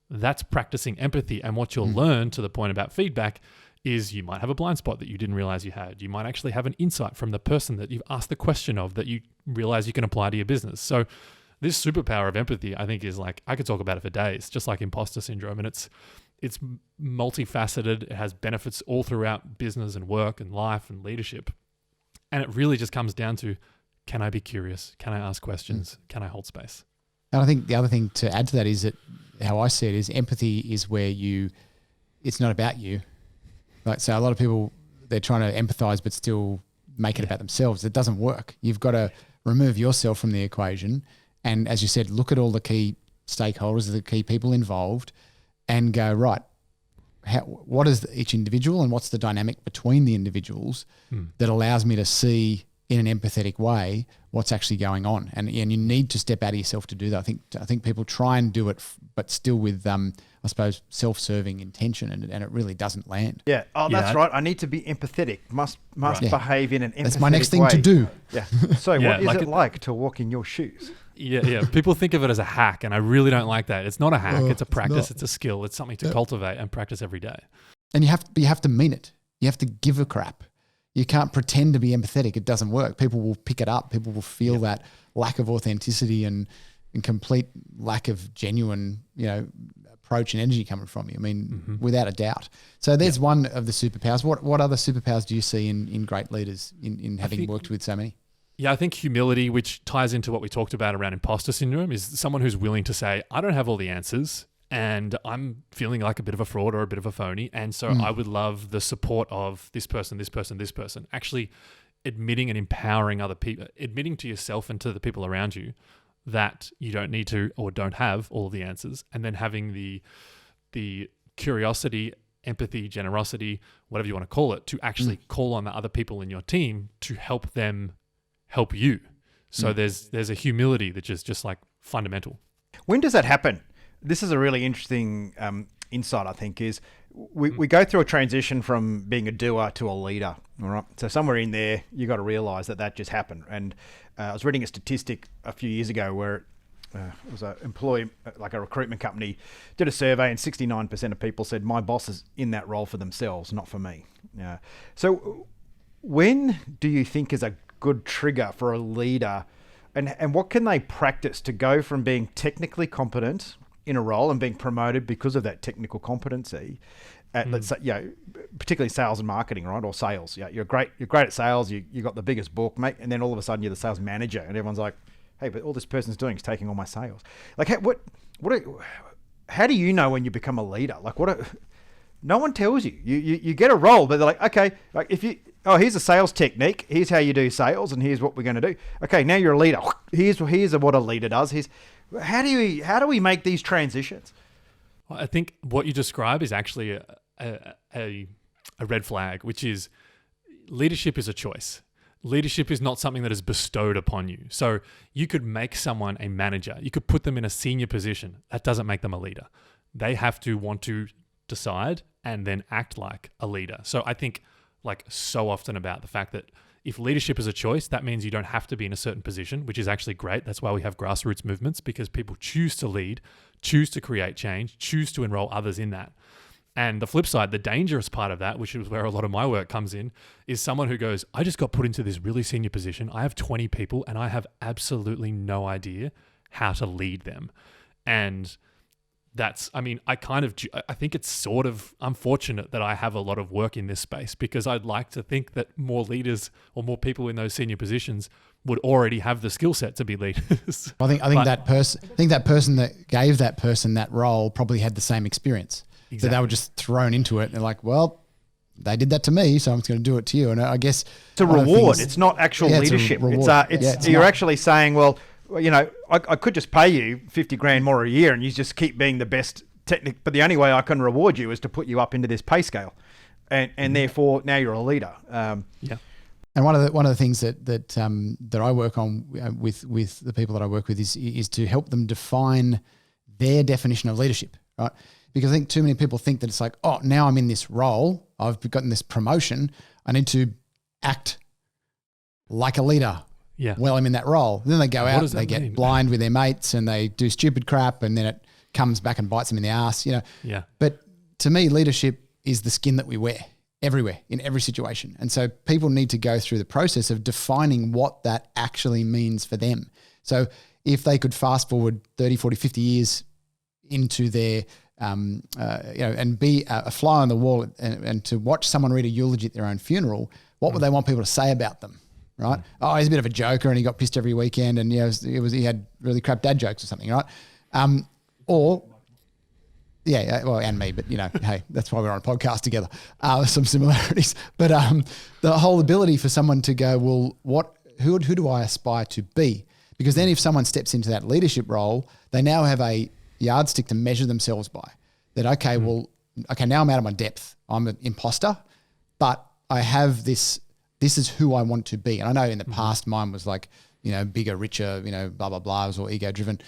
that's practicing empathy. And what you'll learn, to the point about feedback, is you might have a blind spot that you didn't realize you had. You might actually have an insight from the person that you've asked the question of that you realize you can apply to your business. So this superpower of empathy, I think, is like, I could talk about it for days, just like imposter syndrome. And it's multifaceted. It has benefits all throughout business and work and life and leadership. And it really just comes down to, can I be curious? Can I ask questions? Can I hold space? And I think the other thing to add to that is that how I see it is empathy is where it's not about you. Like, so a lot of people, they're trying to empathize but still make it about themselves. It doesn't work. You've got to remove yourself from the equation. And as you said, look at all the key stakeholders, the key people involved, and go, right, what is each individual and what's the dynamic between the individuals that allows me to see in an empathetic way what's actually going on. And you need to step out of yourself to do that. I think people try and do it, but still with, I suppose, self-serving intention, and it really doesn't land. Yeah. Oh, that's right. I need to be empathetic. Must behave in an empathetic way. That's my next thing to do. Yeah. So what is it like to walk in your shoes? Yeah. People think of it as a hack, and I really don't like that. It's not a hack. It's a practice. It's a skill. It's something to cultivate and practice every day. And you have to mean it. You have to give a crap. You can't pretend to be empathetic. It doesn't work. People will pick it up. People will feel that lack of authenticity and complete lack of genuine, approach and energy coming from you. I mean, without a doubt. So there's one of the superpowers. What other superpowers do you see in great leaders in having worked with so many? Yeah, I think humility, which ties into what we talked about around imposter syndrome, is someone who's willing to say, I don't have all the answers and I'm feeling like a bit of a fraud or a bit of a phony. And so I would love the support of this person, this person, this person. Actually admitting and empowering other people, admitting to yourself and to the people around you that you don't need to or don't have all of the answers, and then having the curiosity empathy, generosity, whatever you want to call it, to actually call on the other people in your team to help them help you. So there's a humility that is just like fundamental. When does that happen? This is a really interesting insight, I think, is we go through a transition from being a doer to a leader. All right. So somewhere in there, you got to realize that just happened. And I was reading a statistic a few years ago where it was an employee, like a recruitment company, did a survey, and 69% of people said, my boss is in that role for themselves, not for me. So when do you think is a good trigger for a leader, and what can they practice to go from being technically competent in a role and being promoted because of that technical competency at, let's say, particularly sales and marketing, right? Or sales. Yeah, you're great at sales, you got the biggest book, mate, and then all of a sudden you're the sales manager and everyone's like, hey, but all this person's doing is taking all my sales. Like, how do you know when you become a leader? Like, no one tells you. You get a role, but they're like, okay, like here's a sales technique. Here's how you do sales, and here's what we're going to do. Okay, now you're a leader. Here's what a leader does. How do we make these transitions? Well, I think what you describe is actually a red flag, which is leadership is a choice. Leadership is not something that is bestowed upon you. So you could make someone a manager. You could put them in a senior position. That doesn't make them a leader. They have to want to decide and then act like a leader. So I think like so often about the fact that if leadership is a choice, that means you don't have to be in a certain position, which is actually great. That's why we have grassroots movements, because people choose to lead, choose to create change, choose to enroll others in that. And the flip side, the dangerous part of that, which is where a lot of my work comes in, is someone who goes, I just got put into this really senior position. I have 20 people and I have absolutely no idea how to lead them. And I think it's sort of unfortunate that I have a lot of work in this space, because I'd like to think that more leaders or more people in those senior positions would already have the skill set to be leaders. I think that person that gave that person that role probably had the same experience. Exactly. So they were just thrown into it. And they're like, well, they did that to me, so I'm just going to do it to you. And I guess it's a reward. It's not actual leadership. You're actually saying, well, you know, I could just pay you 50 grand more a year and you just keep being the best technique. But the only way I can reward you is to put you up into this pay scale. And therefore now you're a leader. And one of the things that I work on with the people that I work with is to help them define their definition of leadership, right? Because I think too many people think that it's like, oh, now I'm in this role, I've gotten this promotion, I need to act like a leader while I'm in that role. And then they go out, they get blind with their mates and they do stupid crap, and then it comes back and bites them in the ass, you know. Yeah. But to me, leadership is the skin that we wear everywhere, in every situation. And so people need to go through the process of defining what that actually means for them. So if they could fast forward 30, 40, 50 years into their and be a fly on the wall and to watch someone read a eulogy at their own funeral, what would they want people to say about them, right? Oh, he's a bit of a joker and he got pissed every weekend, and he had really crap dad jokes or something, right? And me, but hey, that's why we're on a podcast together. Some similarities, but the whole ability for someone to go, well, who do I aspire to be? Because then if someone steps into that leadership role, they now have a yardstick to measure themselves by. That, now I'm out of my depth. I'm an imposter, but I have this is who I want to be. And I know in the past mine was like, bigger, richer, blah, blah, blah. It was all ego driven.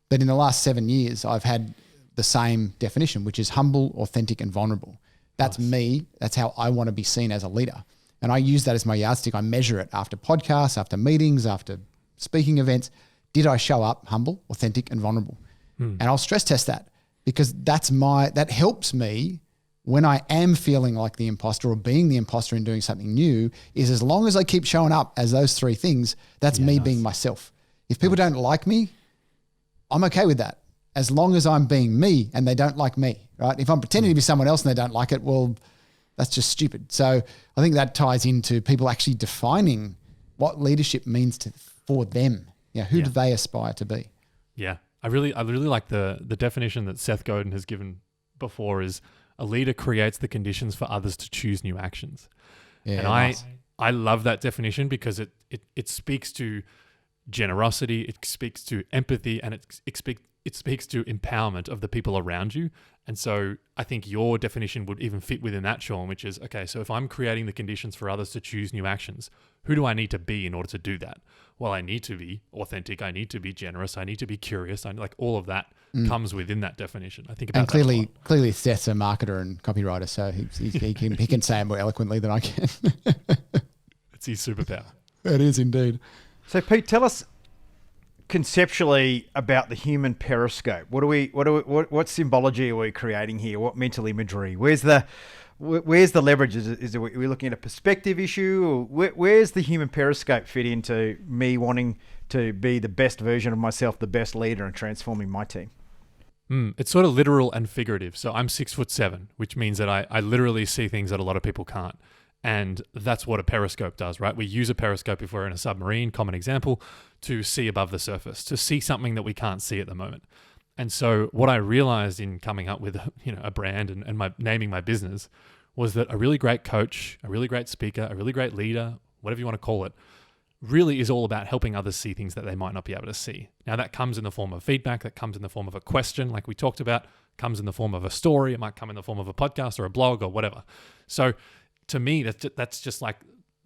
But in the last 7 years, I've had the same definition, which is humble, authentic, and vulnerable. That's me. That's how I want to be seen as a leader. And I use that as my yardstick. I measure it after podcasts, after meetings, after speaking events. Did I show up humble, authentic, and vulnerable? And I'll stress test that, because that helps me when I am feeling like the imposter or being the imposter and doing something new, is as long as I keep showing up as those three things, that's me being myself. If people don't like me, I'm okay with that. As long as I'm being me and they don't like me, right? If I'm pretending to be someone else and they don't like it, well, that's just stupid. So I think that ties into people actually defining what leadership means for them. Who do they aspire to be? Yeah. I really like the definition that Seth Godin has given before, is a leader creates the conditions for others to choose new actions. Yeah, and I love that definition, because it speaks to generosity, it speaks to empathy, and it it speaks to empowerment of the people around you. And so I think your definition would even fit within that, Sean, which is, okay, so if I'm creating the conditions for others to choose new actions, who do I need to be in order to do that? Well, I need to be authentic. I need to be generous. I need to be curious. Like all of that comes within that definition. I think about and that clearly Seth's a marketer and copywriter, so he can say it more eloquently than I can. It's his superpower. It is indeed. So Pete, tell us conceptually about the human periscope. What symbology are we creating here? What mental imagery? Where's the leverage? Are we looking at a perspective issue? Or where's the human periscope fit into me wanting to be the best version of myself, the best leader, and transforming my team? It's sort of literal and figurative. So I'm 6'7", which means that I literally see things that a lot of people can't. And that's what a periscope does, right? We use a periscope if we're in a submarine, common example, to see above the surface, to see something that we can't see at the moment. And so what I realized in coming up with a brand and naming my business was that a really great coach, a really great speaker, a really great leader, whatever you want to call it, really is all about helping others see things that they might not be able to see. Now that comes in the form of feedback, that comes in the form of a question like we talked about, comes in the form of a story, it might come in the form of a podcast or a blog or whatever. So to me, that's just like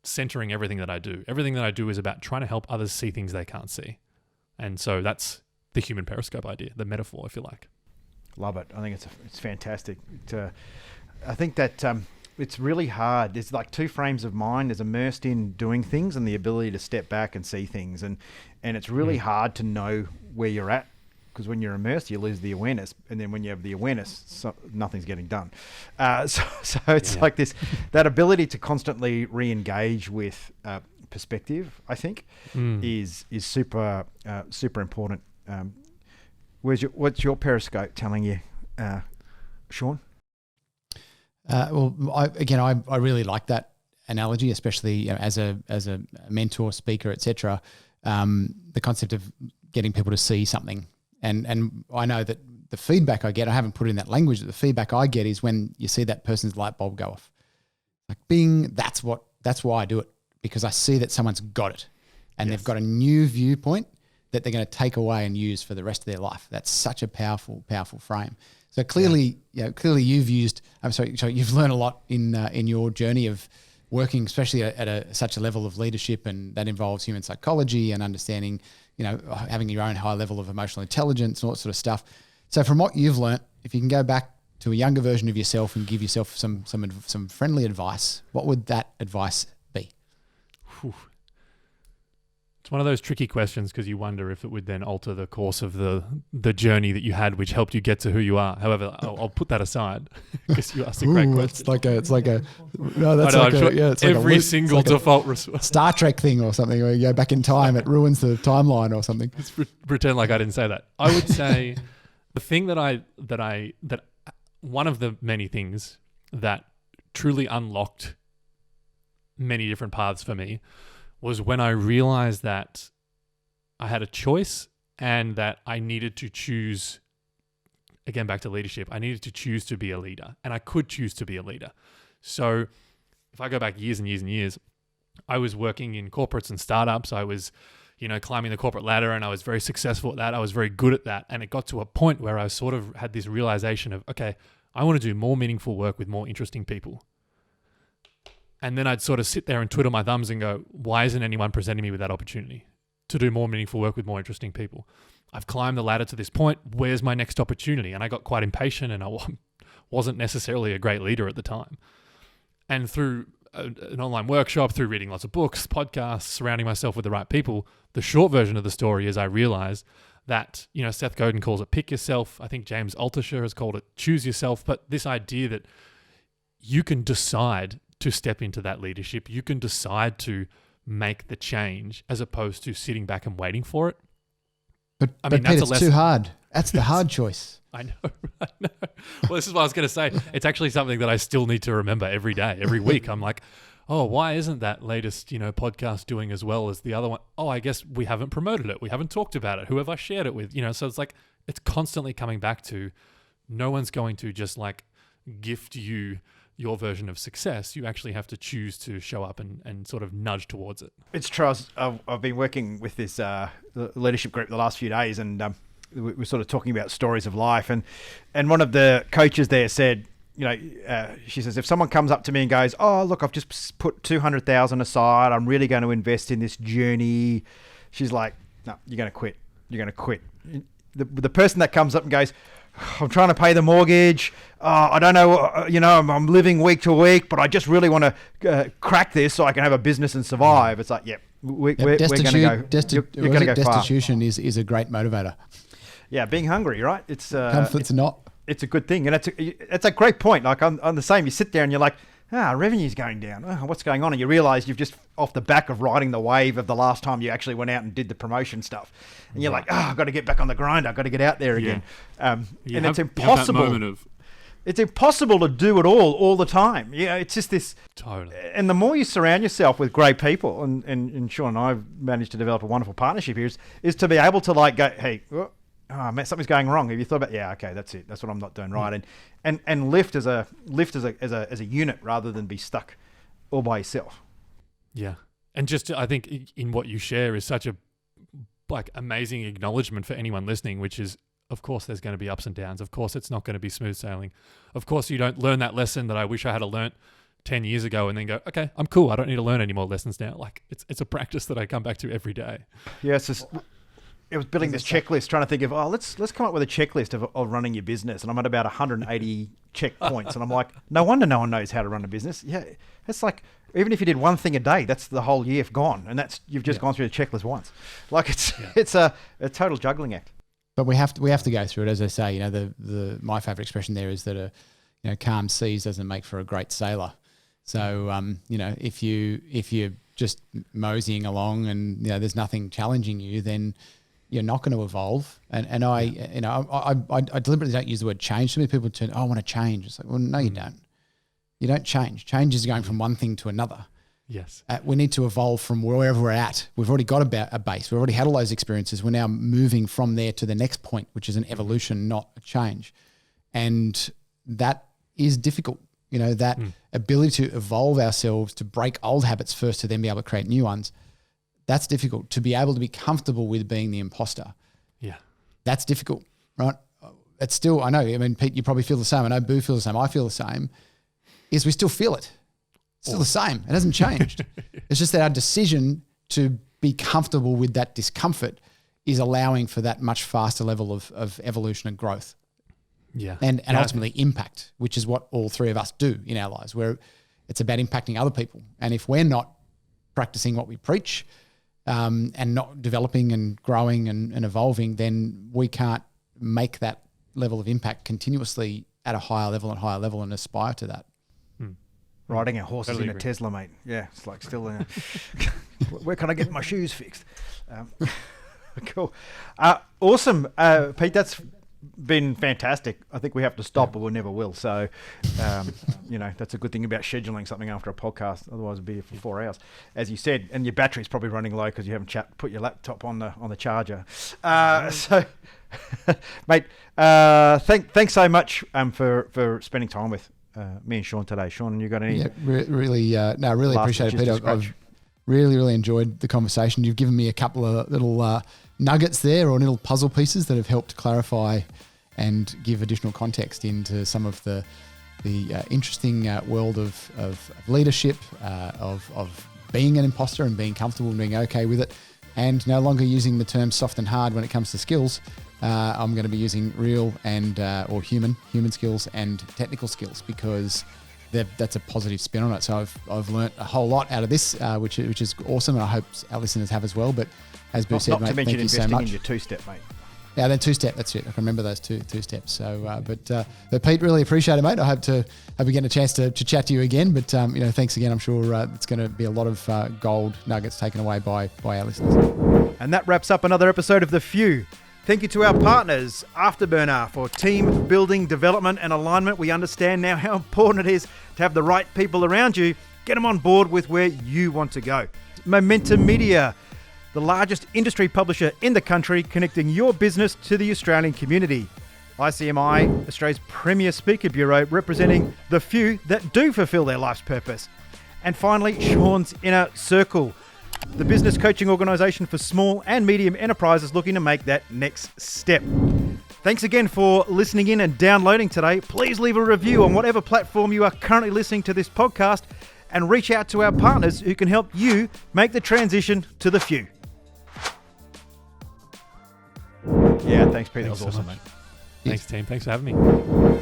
centering everything that I do. Everything that I do is about trying to help others see things they can't see. And so that's the human periscope idea, the metaphor, if you like. Love it. I think it's fantastic. I think that it's really hard. There's like two frames of mind. There's immersed in doing things and the ability to step back and see things. And it's really hard to know where you're at, because when you're immersed, you lose the awareness. And then when you have the awareness, nothing's getting done. So it's like that ability to constantly re-engage with perspective, I think, is super important. What's your periscope telling you, Sean? Well, I really like that analogy, especially as a mentor, speaker, etc. The concept of getting people to see something, and I know that the feedback I get, I haven't put it in that language, but the feedback I get is when you see that person's light bulb go off, like bing. That's why I do it, because I see that someone's got it, and they've got a new viewpoint that they're going to take away and use for the rest of their life. That's such a powerful frame. So clearly, clearly you've learned a lot in your journey of working, especially at such a level of leadership, and that involves human psychology and understanding, having your own high level of emotional intelligence and all that sort of stuff. So from what you've learnt, if you can go back to a younger version of yourself and give yourself some friendly advice, what would that advice be? Whew. It's one of those tricky questions, because you wonder if it would then alter the course of the journey that you had, which helped you get to who you are. However, I'll put that aside, because you asked a great question. It's every single default response. Star Trek thing or something, where you go back in time, it ruins the timeline or something. Let's pretend like I didn't say that. I would say the thing that one of the many things that truly unlocked many different paths for me was when I realized that I had a choice and that I needed to choose, again, back to leadership, I needed to choose to be a leader, and I could choose to be a leader. So if I go back years and years and years, I was working in corporates and startups. I was, climbing the corporate ladder, and I was very successful at that. I was very good at that. And it got to a point where I sort of had this realization of, okay, I want to do more meaningful work with more interesting people. And then I'd sort of sit there and twiddle my thumbs and go, why isn't anyone presenting me with that opportunity to do more meaningful work with more interesting people? I've climbed the ladder to this point. Where's my next opportunity? And I got quite impatient, and I wasn't necessarily a great leader at the time. And through an online workshop, through reading lots of books, podcasts, surrounding myself with the right people, the short version of the story is I realized that, Seth Godin calls it pick yourself. I think James Altucher has called it choose yourself. But this idea that you can decide to step into that leadership, you can decide to make the change as opposed to sitting back and waiting for it. But Pete, it's too hard. That's the hard choice. I know. Well, this is what I was going to say. It's actually something that I still need to remember every day, every week. I'm like, oh, why isn't that latest, podcast doing as well as the other one? Oh, I guess we haven't promoted it. We haven't talked about it. Who have I shared it with? So it's like, it's constantly coming back to, no one's going to just like gift you your version of success. You actually have to choose to show up and sort of nudge towards it. It's true. I've been working with this leadership group the last few days, and we're sort of talking about stories of life, and one of the coaches there said, she says, if someone comes up to me and goes, oh, look, I've just put 200,000 aside, I'm really going to invest in this journey. She's like, no, you're going to quit. You're going to quit. The person that comes up and goes, I'm trying to pay the mortgage. I don't know, I'm living week to week, but I just really want to crack this so I can have a business and survive. It's like, we're going to go. You're going to go far. Destitution is a great motivator. Yeah, being hungry, right? It's comfort's not. It's a good thing, and it's a great point. Like I'm the same. You sit there and you're like, revenue's going down. What's going on? And you realise you've just off the back of riding the wave of the last time you actually went out and did the promotion stuff, and you're like, I've got to get back on the grind. I've got to get out there again. It's impossible. It's impossible to do it all the time. Yeah, it's just this. Totally. And the more you surround yourself with great people, and Sean and I've managed to develop a wonderful partnership here, is to be able to like go, hey. Oh man, something's going wrong. Have you thought about? Yeah, okay, that's it. That's what I'm not doing right. And lift as a unit rather than be stuck all by yourself. Yeah, and just I think in what you share is such a amazing acknowledgement for anyone listening, which is, of course, there's going to be ups and downs. Of course, it's not going to be smooth sailing. Of course, you don't learn that lesson that I wish I had learnt 10 years ago and then go, okay, I'm cool. I don't need to learn any more lessons now. Like it's a practice that I come back to every day. Yeah, it's just. It was building this checklist, trying to think of, let's come up with a checklist of running your business. And I'm at about 180 checkpoints. And I'm like, no wonder no one knows how to run a business. Yeah, it's like, even if you did one thing a day, that's the whole year gone. And you've just gone through the checklist once. Like it's a total juggling act. But we have to go through it. As I say, my favourite expression there is that calm seas doesn't make for a great sailor. So, if you're just moseying along and there's nothing challenging you, then you're not going to evolve. And I deliberately don't use the word change. So many people turn, I want to change. It's like, well, no, you don't. You don't change. Change is going from one thing to another. Yes. We need to evolve from wherever we're at. We've already got a base. We've already had all those experiences. We're now moving from there to the next point, which is an evolution, not a change. And that is difficult. That ability to evolve ourselves, to break old habits first to then be able to create new ones. That's difficult. To be able to be comfortable with being the imposter. Yeah. That's difficult, right? It's still, I know, Pete, you probably feel the same. I know Boo feels the same. I feel the same. Is we still feel it. It's still the same. It hasn't changed. It's just that our decision to be comfortable with that discomfort is allowing for that much faster level of evolution and growth. Yeah. And ultimately impact, which is what all three of us do in our lives, where it's about impacting other people. And if we're not practicing what we preach, and not developing and growing and evolving, then we can't make that level of impact continuously at a higher level and aspire to that. Riding our horses in a Tesla, mate. Yeah, it's like still there. Where can I get my shoes fixed? Cool. Awesome. Pete, that's been fantastic. I think we have to stop, but we never will. So, that's a good thing about scheduling something after a podcast. Otherwise, it'd be here for 4 hours, as you said. And your battery's probably running low because you haven't put your laptop on the charger. So, mate, thanks so much for spending time with me and Sean today. Sean, you got any? Yeah, really appreciate it, Peter. I've really enjoyed the conversation. You've given me a couple of little nuggets there, or little puzzle pieces that have helped clarify and give additional context into some of the interesting world of leadership, of being an imposter and being comfortable and being okay with it, and no longer using the term soft and hard when it comes to skills. I'm going to be using real and or human skills and technical skills, because that's a positive spin on it. So I've learnt a whole lot out of this, which is awesome, and I hope our listeners have as well. But as Boo said, mate, thank you so much. Not to mention investing in your two-step, mate. Yeah, then two-step. That's it. I can remember those two steps. So, but Pete, really appreciate it, mate. I hope we get a chance to chat to you again. But thanks again. I'm sure it's going to be a lot of gold nuggets taken away by our listeners. And that wraps up another episode of The Few. Thank you to our partners, Afterburner, for team building, development and alignment. We understand now how important it is to have the right people around you. Get them on board with where you want to go. Momentum Media, the largest industry publisher in the country, connecting your business to the Australian community. ICMI, Australia's premier speaker bureau, representing the few that do fulfill their life's purpose. And finally, Sean's Inner Circle, the business coaching organisation for small and medium enterprises looking to make that next step. Thanks again for listening in and downloading today. Please leave a review on whatever platform you are currently listening to this podcast, and reach out to our partners who can help you make the transition to the few. Yeah, thanks, Pete. That was awesome, mate. Thanks, team. Thanks for having me.